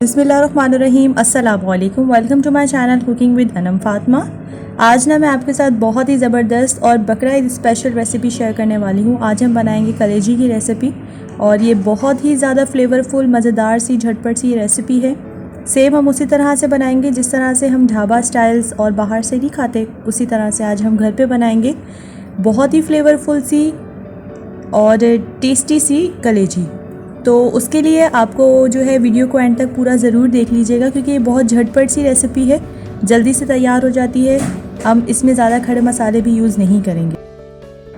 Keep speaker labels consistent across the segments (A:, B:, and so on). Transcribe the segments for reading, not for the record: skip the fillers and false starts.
A: बिस्मिल्लाहिर्रहमानिर्रहीम अस्सलाम वालेकुम। Welcome to my channel cooking with Anam Fatima. आज ना मैं आपके साथ बहुत ही ज़बरदस्त और बकरा ईद स्पेशल रेसिपी शेयर करने वाली हूँ। आज हम बनाएंगे कलेजी की रेसिपी और ये बहुत ही ज़्यादा फ्लेवरफुल मज़ेदार सी झटपट सी रेसिपी है। सेम हम उसी तरह से बनाएंगे जिस तरह से हम ढाबा स्टाइल्स और बाहर से नहीं खाते, उसी तरह से आज हम घर पे बनाएंगे बहुत ही फ्लेवरफुल सी और टेस्टी सी कलेजी। तो उसके लिए आपको जो है वीडियो को एंड तक पूरा ज़रूर देख लीजिएगा, क्योंकि ये बहुत झटपट सी रेसिपी है, जल्दी से तैयार हो जाती है। हम इसमें ज़्यादा खड़े मसाले भी यूज़ नहीं करेंगे।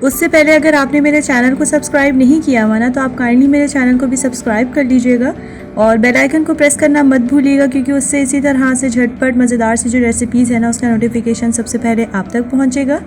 A: उससे पहले अगर आपने मेरे चैनल को सब्सक्राइब नहीं किया हुआ ना, तो आप काइंडली मेरे चैनल को भी सब्सक्राइब कर लीजिएगा और बेल आइकन को प्रेस करना मत भूलिएगा, क्योंकि उससे इसी तरह से झटपट मज़ेदार सी जो रेसिपीज़ है ना, उसका नोटिफिकेशन सबसे पहले आप तक पहुँचेगा।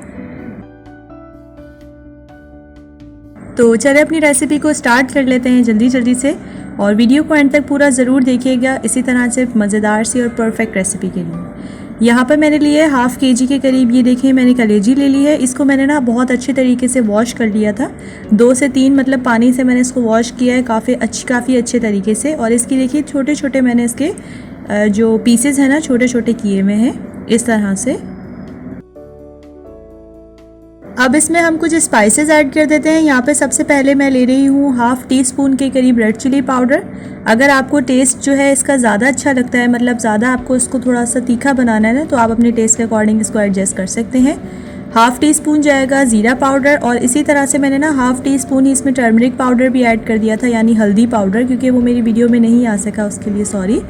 A: तो चलिए अपनी रेसिपी को स्टार्ट कर लेते हैं जल्दी से, और वीडियो को एंड तक पूरा ज़रूर देखिएगा इसी तरह से मज़ेदार सी और परफेक्ट रेसिपी के लिए। यहाँ पर मैंने लिए हाफ़ केजी के करीब, ये देखिए मैंने कलेजी ले ली है। इसको मैंने ना बहुत अच्छे तरीके से वॉश कर लिया था, 2 से 3 मतलब पानी से मैंने इसको वॉश किया है काफ़ी अच्छे तरीके से। और इसकी देखिए छोटे छोटे मैंने इसके जो पीसेस हैं ना, छोटे छोटे किए हुए हैं इस तरह से। अब इसमें हम कुछ स्पाइसेस ऐड कर देते हैं। यहाँ पे सबसे पहले मैं ले रही हूँ हाफ़ टी स्पून के करीब रेड चिली पाउडर। अगर आपको टेस्ट जो है इसका ज़्यादा अच्छा लगता है, मतलब ज़्यादा आपको इसको थोड़ा सा तीखा बनाना है ना, तो आप अपने टेस्ट के अकॉर्डिंग इसको एडजस्ट कर सकते हैं। हाफ़ टी स्पून जाएगा ज़ीरा पाउडर, और इसी तरह से मैंने ना हाफ़ टी स्पून ही इसमें टर्मरिक पाउडर भी ऐड कर दिया था, यानी हल्दी पाउडर, क्योंकि वो मेरी वीडियो में नहीं आ सका, उसके लिए सॉरी।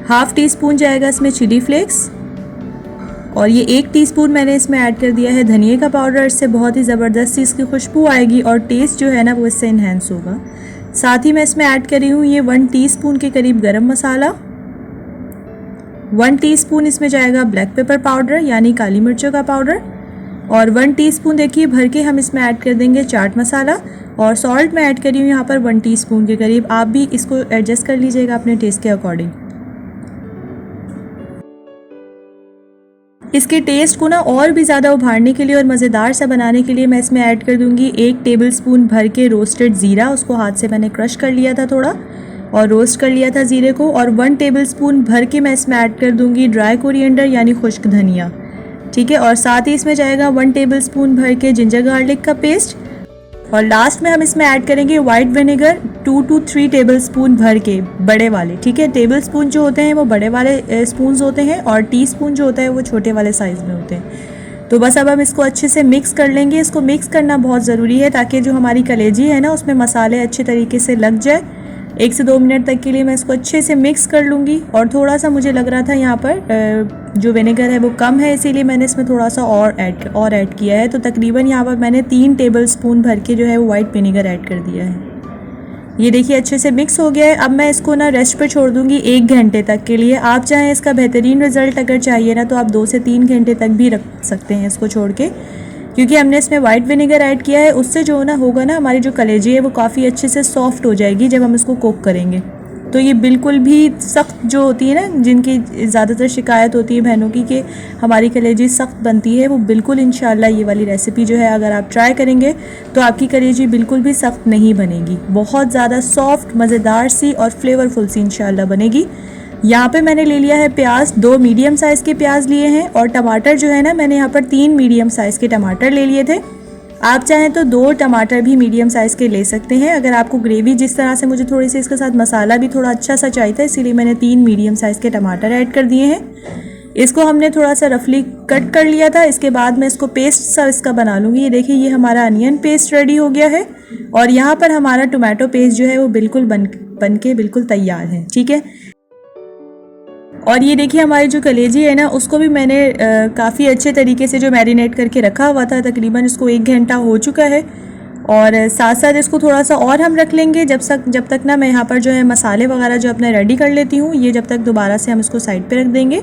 A: हाफ़ टी स्पून जाएगा इसमें चिली फ्लेक्स, और ये 1 टीस्पून मैंने इसमें ऐड कर दिया है धनिए का पाउडर। इससे बहुत ही ज़बरदस्त सी इसकी खुशबू आएगी और टेस्ट जो है ना वो इससे इन्हेंस होगा। साथ ही मैं इसमें ऐड कर रही हूँ ये 1 टीस्पून के करीब गरम मसाला, 1 टीस्पून इसमें जाएगा ब्लैक पेपर पाउडर यानी काली मिर्चों का पाउडर, और 1 टीस्पून देखिए भर के हम इसमें ऐड कर देंगे चाट मसाला, और सॉल्ट मैं ऐड कर रही हूँ यहाँ पर 1 टीस्पून के करीब। आप भी इसको एडजस्ट कर लीजिएगा अपने टेस्ट के अकॉर्डिंग। इसके टेस्ट को ना और भी ज़्यादा उभारने के लिए और मज़ेदार सा बनाने के लिए मैं इसमें ऐड कर दूंगी 1 टेबलस्पून भर के रोस्टेड ज़ीरा। उसको हाथ से मैंने क्रश कर लिया था थोड़ा और रोस्ट कर लिया था ज़ीरे को। और 1 टेबलस्पून भर के मैं इसमें ऐड कर दूंगी ड्राई कोरिएंडर यानी खुश्क धनिया, ठीक है। और साथ ही इसमें जाएगा 1 टेबलस्पून भर के जिंजर गार्लिक का पेस्ट, और लास्ट में हम इसमें ऐड करेंगे वाइट विनेगर 2 to 3 टेबलस्पून भर के, बड़े वाले, ठीक है। टेबल स्पून जो होते हैं वो बड़े वाले स्पून्स होते हैं, और टी स्पून जो होता है वो छोटे वाले साइज़ में होते हैं। तो बस अब हम इसको अच्छे से मिक्स कर लेंगे। इसको मिक्स करना बहुत ज़रूरी है ताकि जो हमारी कलेजी है ना उसमें मसाले अच्छे तरीके से लग जाए। 1 से 2 मिनट तक के लिए मैं इसको अच्छे से मिक्स कर लूँगी। और थोड़ा सा मुझे लग रहा था यहाँ पर जो विनेगर है वो कम है, इसीलिए मैंने इसमें थोड़ा सा और ऐड किया है। तो तकरीबन यहाँ पर मैंने 3 टेबलस्पून भर के जो है वो वाइट विनेगर ऐड कर दिया है। ये देखिए अच्छे से मिक्स हो गया है। अब मैं इसको ना रेस्ट पे छोड़ दूँगी 1 घंटे तक के लिए। आप चाहें इसका बेहतरीन रिज़ल्ट अगर चाहिए ना, तो आप 2 से 3 घंटे तक भी रख सकते हैं इसको छोड़ के, क्योंकि हमने इसमें वाइट विनेगर ऐड किया है। उससे जो ना होगा ना, हमारी जो कलेजी है वो काफ़ी अच्छे से सॉफ्ट हो जाएगी जब हम इसको कुक करेंगे। तो ये बिल्कुल भी सख्त जो होती है ना, जिनकी ज़्यादातर शिकायत होती है बहनों की कि हमारी कलेजी सख्त बनती है, वो बिल्कुल इंशाल्लाह ये वाली रेसिपी जो है अगर आप ट्राई करेंगे तो आपकी कलेजी बिल्कुल भी सख्त नहीं बनेगी। बहुत ज़्यादा सॉफ्ट, मज़ेदार सी और फ्लेवरफुल सी इंशाल्लाह बनेगी। यहाँ पे मैंने ले लिया है प्याज, 2 मीडियम साइज़ के प्याज लिए हैं, और टमाटर जो है ना मैंने यहाँ पर 3 मीडियम साइज़ के टमाटर ले लिए थे। आप चाहें तो 2 टमाटर भी मीडियम साइज़ के ले सकते हैं। अगर आपको ग्रेवी जिस तरह से, मुझे थोड़ी सी इसके साथ मसाला भी थोड़ा अच्छा सा चाहिए था, इसीलिए मैंने 3 मीडियम साइज़ के टमाटर ऐड कर दिए हैं। इसको हमने थोड़ा सा रफली कट कर लिया था। इसके बाद मैं इसको पेस्ट सा इसका बना लूँगी। ये देखिए ये हमारा अनियन पेस्ट रेडी हो गया है, और यहाँ पर हमारा टोमेटो पेस्ट जो है वो बिल्कुल बन के बिल्कुल तैयार है, ठीक है। और ये देखिए हमारी जो कलेजी है ना, उसको भी मैंने काफ़ी अच्छे तरीके से जो मैरिनेट करके रखा हुआ था, तकरीबन इसको 1 घंटा हो चुका है। और साथ साथ इसको थोड़ा सा और हम रख लेंगे जब तक ना मैं यहाँ पर जो है मसाले वगैरह जो अपने रेडी कर लेती हूँ, ये जब तक दोबारा से हम इसको साइड पे रख देंगे।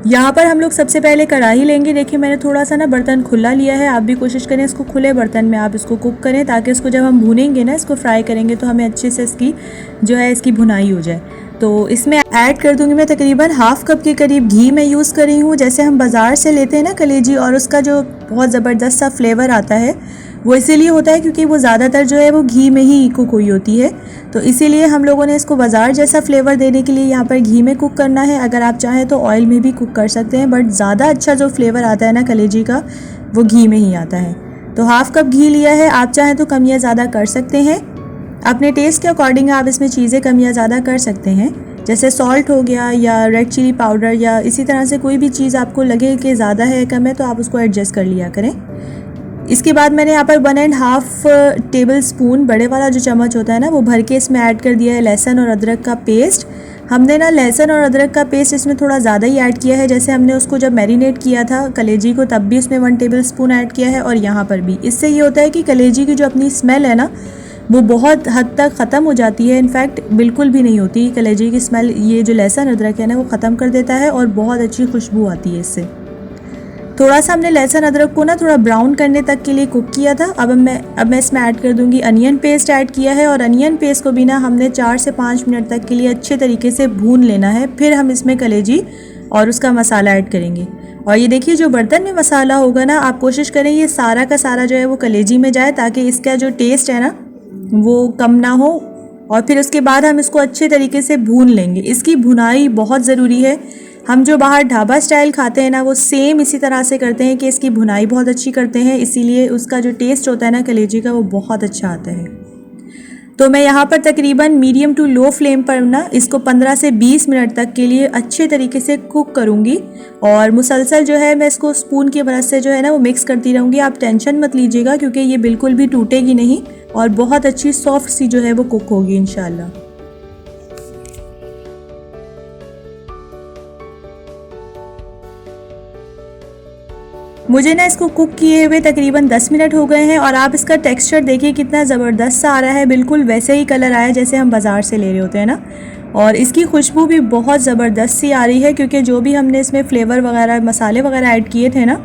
A: यहाँ पर हम लोग सबसे पहले कढ़ाई लेंगे। देखिए मैंने थोड़ा सा ना बर्तन खुला लिया है, आप भी कोशिश करें इसको खुले बर्तन में आप इसको कुक करें, ताकि इसको जब हम भूनेंगे ना, इसको फ्राई करेंगे, तो हमें अच्छे से इसकी जो है इसकी भुनाई हो जाए। तो इसमें ऐड कर दूंगी मैं तकरीबन हाफ़ कप के करीब घी मैं यूज़ कर रही हूँ। जैसे हम बाज़ार से लेते हैं ना कलेजी, और उसका जो बहुत ज़बरदस्त सा फ्लेवर आता है, वो इसीलिए होता है क्योंकि वो ज़्यादातर जो है वो घी में ही कुक हुई होती है, तो इसीलिए हम लोगों ने इसको बाज़ार जैसा फ्लेवर देने के लिए यहाँ पर घी में कुक करना है। अगर आप चाहें तो ऑयल में भी कुक कर सकते हैं, बट ज़्यादा अच्छा जो फ्लेवर आता है ना कलेजी का, वो घी में ही आता है। तो हाफ़ कप घी लिया है, आप चाहें तो कम या ज़्यादा कर सकते हैं। अपने टेस्ट के अकॉर्डिंग आप इसमें चीज़ें कम या ज़्यादा कर सकते हैं, जैसे सॉल्ट हो गया या रेड चिली पाउडर, या इसी तरह से कोई भी चीज़ आपको लगे कि ज़्यादा है कम है तो आप उसको एडजस्ट कर लिया करें। इसके बाद मैंने यहाँ पर 1.5 टेबल स्पून बड़े वाला जो चम्मच होता है ना, वो भर के इसमें ऐड कर दिया है लहसुन और अदरक का पेस्ट। हमने ना लहसुन और अदरक का पेस्ट इसमें थोड़ा ज़्यादा ही ऐड किया है, जैसे हमने उसको जब मैरिनेट किया था कलेजी को तब भी उसमें 1 टेबल स्पून ऐड किया है, और यहाँ पर भी। इससे ये होता है कि कलेजी की जो अपनी स्मेल है ना वो बहुत हद तक ख़त्म हो जाती है, इनफैक्ट बिल्कुल भी नहीं होती कलेजी की स्मेल। ये जो लहसुन अदरक है ना वो ख़त्म कर देता है और बहुत अच्छी खुशबू आती है इससे। थोड़ा सा हमने लहसुन अदरक को ना थोड़ा ब्राउन करने तक के लिए कुक किया था। अब मैं इसमें ऐड कर दूंगी अनियन पेस्ट ऐड किया है, और अनियन पेस्ट को भी ना हमने 4 से 5 मिनट तक के लिए अच्छे तरीके से भून लेना है। फिर हम इसमें कलेजी और उसका मसाला ऐड करेंगे। और ये देखिए जो बर्तन में मसाला होगा ना, आप कोशिश करें ये सारा का सारा जो है वो कलेजी में जाए, ताकि इसका जो टेस्ट है ना वो कम ना हो। और फिर उसके बाद हम इसको अच्छे तरीके से भून लेंगे। इसकी भुनाई बहुत ज़रूरी है। हम जो बाहर ढाबा स्टाइल खाते हैं ना वो सेम इसी तरह से करते हैं कि इसकी भुनाई बहुत अच्छी करते हैं, इसीलिए उसका जो टेस्ट होता है ना कलेजी का वो बहुत अच्छा आता है। तो मैं यहाँ पर तकरीबन मीडियम टू लो फ्लेम पर ना इसको 15 से 20 मिनट तक के लिए अच्छे तरीके से कुक करूँगी, और मुसलसल जो है मैं इसको स्पून की मदद से जो है ना वो मिक्स करती रहूँगी। आप टेंशन मत लीजिएगा क्योंकि ये बिल्कुल भी टूटेगी नहीं और बहुत अच्छी सॉफ्ट सी जो है वो कुक होगी इंशाल्लाह। मुझे ना इसको कुक किए हुए तकरीबन 10 मिनट हो गए हैं, और आप इसका टेक्सचर देखिए कितना ज़बरदस्त सा आ रहा है, बिल्कुल वैसे ही कलर आया जैसे हम बाज़ार से ले रहे होते हैं ना। और इसकी खुशबू भी बहुत ज़बरदस्त सी आ रही है, क्योंकि जो भी हमने इसमें फ्लेवर वगैरह मसाले वगैरह ऐड किए थे ना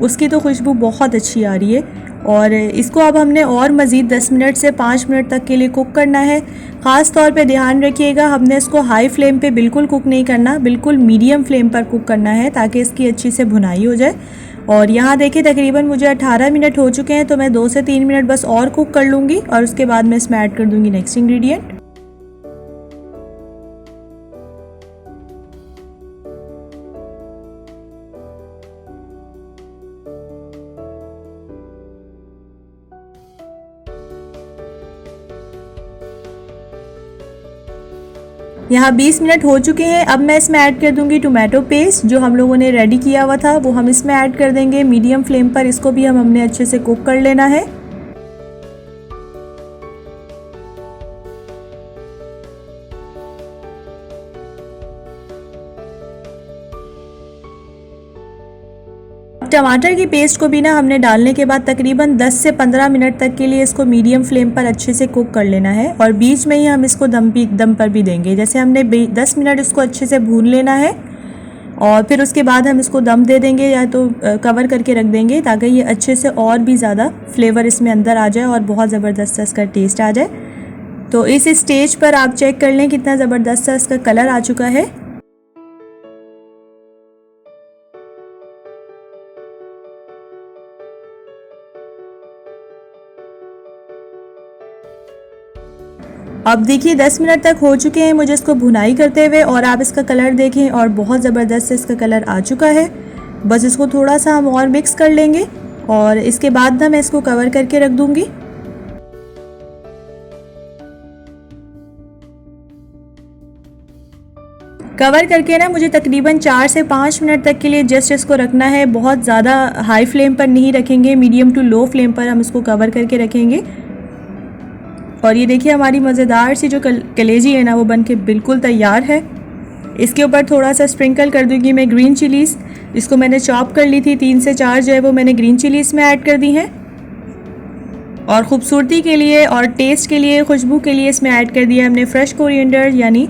A: उसकी तो खुशबू बहुत अच्छी आ रही है। और इसको अब हमने और मज़ीद 10 मिनट से 5 मिनट तक के लिए कुक करना है। ख़ास तौर पे ध्यान रखिएगा, हमने इसको हाई फ्लेम पे बिल्कुल कुक नहीं करना, बिल्कुल मीडियम फ्लेम पर कुक करना है ताकि इसकी अच्छी से भुनाई हो जाए। और यहाँ देखिए तकरीबन मुझे 18 मिनट हो चुके हैं, तो मैं 2 से 3 मिनट बस और कुक कर लूँगी, और उसके बाद मैं इसमें ऐड कर दूँगी नेक्स्ट इंग्रेडिएंट। यहाँ 20 मिनट हो चुके हैं। अब मैं इसमें ऐड कर दूंगी टोमेटो पेस्ट जो हम लोगों ने रेडी किया हुआ था, वो हम इसमें ऐड कर देंगे मीडियम फ्लेम पर। इसको भी हमने अच्छे से कुक कर लेना है। टमाटर की पेस्ट को भी ना हमने डालने के बाद तकरीबन 10 से 15 मिनट तक के लिए इसको मीडियम फ्लेम पर अच्छे से कुक कर लेना है, और बीच में ही हम इसको दम पर भी देंगे। जैसे हमने 10 मिनट इसको अच्छे से भून लेना है, और फिर उसके बाद हम इसको दम दे देंगे या तो कवर करके रख देंगे, ताकि ये अच्छे से और भी ज़्यादा फ्लेवर इसमें अंदर आ जाए और बहुत ज़बरदस्त इसका टेस्ट आ जाए। तो इस स्टेज पर आप चेक कर लें कितना ज़बरदस्त सा इसका कलर आ चुका है। अब देखिए 10 मिनट तक हो चुके हैं मुझे इसको भुनाई करते हुए, और आप इसका कलर देखें और बहुत ज़बरदस्त इसका कलर आ चुका है। बस इसको थोड़ा सा हम और मिक्स कर लेंगे, और इसके बाद ना मैं इसको कवर करके रख दूँगी। कवर करके ना मुझे तकरीबन 4 से 5 मिनट तक के लिए जस्ट इसको रखना है। बहुत ज़्यादा हाई फ्लेम पर नहीं रखेंगे, मीडियम टू लो फ्लेम पर हम इसको कवर करके रखेंगे। और ये देखिए हमारी मज़ेदार सी जो कलेजी है ना वो बनके बिल्कुल तैयार है। इसके ऊपर थोड़ा सा स्प्रिंकल कर दूंगी मैं ग्रीन चिलीज़, इसको मैंने चॉप कर ली थी, 3 से 4 जो है वो मैंने ग्रीन चिलीज़ में ऐड कर दी हैं। और ख़ूबसूरती के लिए और टेस्ट के लिए, खुशबू के लिए इसमें ऐड कर दिया हमने फ्रेश कोरिएंडर यानी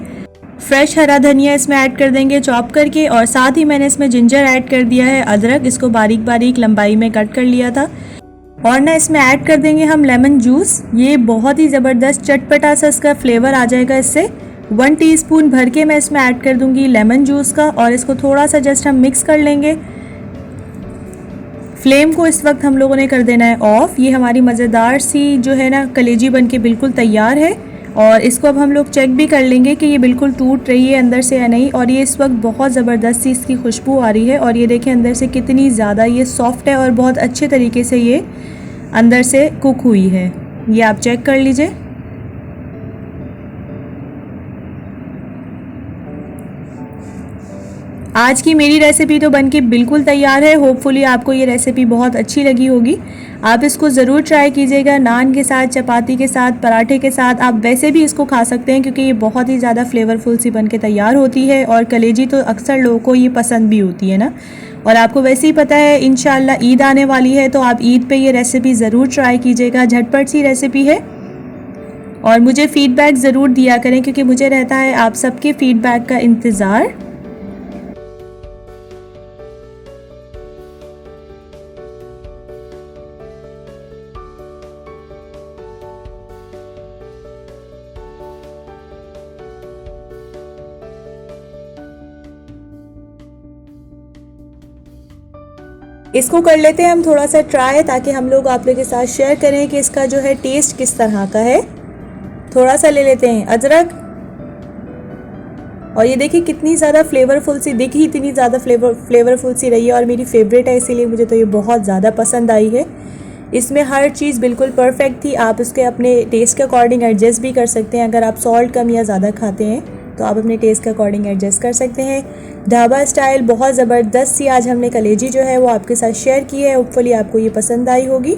A: फ्रेश हरा धनिया इसमें ऐड कर देंगे चॉप करके। और साथ ही मैंने इसमें जिंजर ऐड कर दिया है, अदरक इसको बारीक बारीक लंबाई में कट कर लिया था। और ना इसमें ऐड कर देंगे हम लेमन जूस, ये बहुत ही ज़बरदस्त चटपटा सा इसका फ्लेवर आ जाएगा इससे। 1 टीस्पून भर के मैं इसमें ऐड कर दूंगी लेमन जूस का, और इसको थोड़ा सा जस्ट हम मिक्स कर लेंगे। फ्लेम को इस वक्त हम लोगों ने कर देना है ऑफ़। ये हमारी मज़ेदार सी जो है ना कलेजी बन के बिल्कुल तैयार है और इसको अब हम लोग चेक भी कर लेंगे कि ये बिल्कुल टूट रही है अंदर से या नहीं। और ये इस वक्त बहुत ज़बरदस्त सी इसकी खुशबू आ रही है और ये देखें अंदर से कितनी ज़्यादा ये सॉफ्ट है और बहुत अच्छे तरीके से ये अंदर से कुक हुई है। ये आप चेक कर लीजिए। आज की मेरी रेसिपी तो बनके बिल्कुल तैयार है। होपफुली आपको ये रेसिपी बहुत अच्छी लगी होगी। आप इसको ज़रूर ट्राई कीजिएगा, नान के साथ, चपाती के साथ, पराठे के साथ। आप वैसे भी इसको खा सकते हैं क्योंकि ये बहुत ही ज़्यादा फ्लेवरफुल सी बनके तैयार होती है और कलेजी तो अक्सर लोगों को ये पसंद भी होती है ना। और आपको वैसे ही पता है इंशाल्लाह ईद आने वाली है तो आप ईद पे ये रेसिपी ज़रूर ट्राई कीजिएगा। झटपट सी रेसिपी है और मुझे फ़ीडबैक ज़रूर दिया करें क्योंकि मुझे रहता है आप सबके फ़ीडबैक का इंतज़ार। इसको कर लेते हैं हम थोड़ा सा ट्राई ताकि हम लोग आप लोगों के साथ शेयर करें कि इसका जो है टेस्ट किस तरह का है। थोड़ा सा ले लेते हैं अदरक और ये देखिए कितनी ज़्यादा फ्लेवरफुल सी दिखी, इतनी ज़्यादा फ्लेवरफुल सी रही है और मेरी फेवरेट है इसीलिए मुझे तो ये बहुत ज़्यादा पसंद आई है। इसमें हर चीज़ बिल्कुल परफेक्ट थी। आप इसके अपने टेस्ट के अकॉर्डिंग एडजस्ट भी कर सकते हैं। अगर आप सॉल्ट कम या ज़्यादा खाते हैं तो आप अपने टेस्ट के अकॉर्डिंग एडजस्ट कर सकते हैं। ढाबा स्टाइल बहुत ज़बरदस्त सी आज हमने कलेजी जो है वो आपके साथ शेयर की है। होपफुली आपको ये पसंद आई होगी।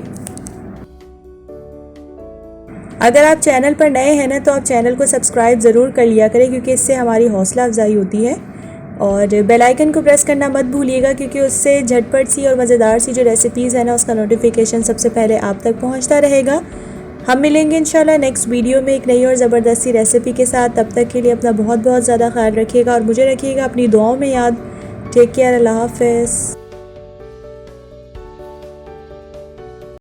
A: अगर आप चैनल पर नए हैं ना तो आप चैनल को सब्सक्राइब ज़रूर कर लिया करें क्योंकि इससे हमारी हौसला अफजाई होती है। और बेल आइकन को प्रेस करना मत भूलिएगा क्योंकि उससे झटपट सी और मज़ेदार सी जो रेसिपीज़ है ना उसका नोटिफिकेशन सबसे पहले आप तक पहुँचता रहेगा। हम मिलेंगे इंशाल्लाह नेक्स्ट वीडियो में एक नई और ज़बरदस्त सी रेसिपी के साथ। तब तक के लिए अपना बहुत बहुत ज़्यादा ख्याल रखिएगा और मुझे रखिएगा अपनी दुआओं में याद। टेक केयर, अल्लाह हाफ़िज़।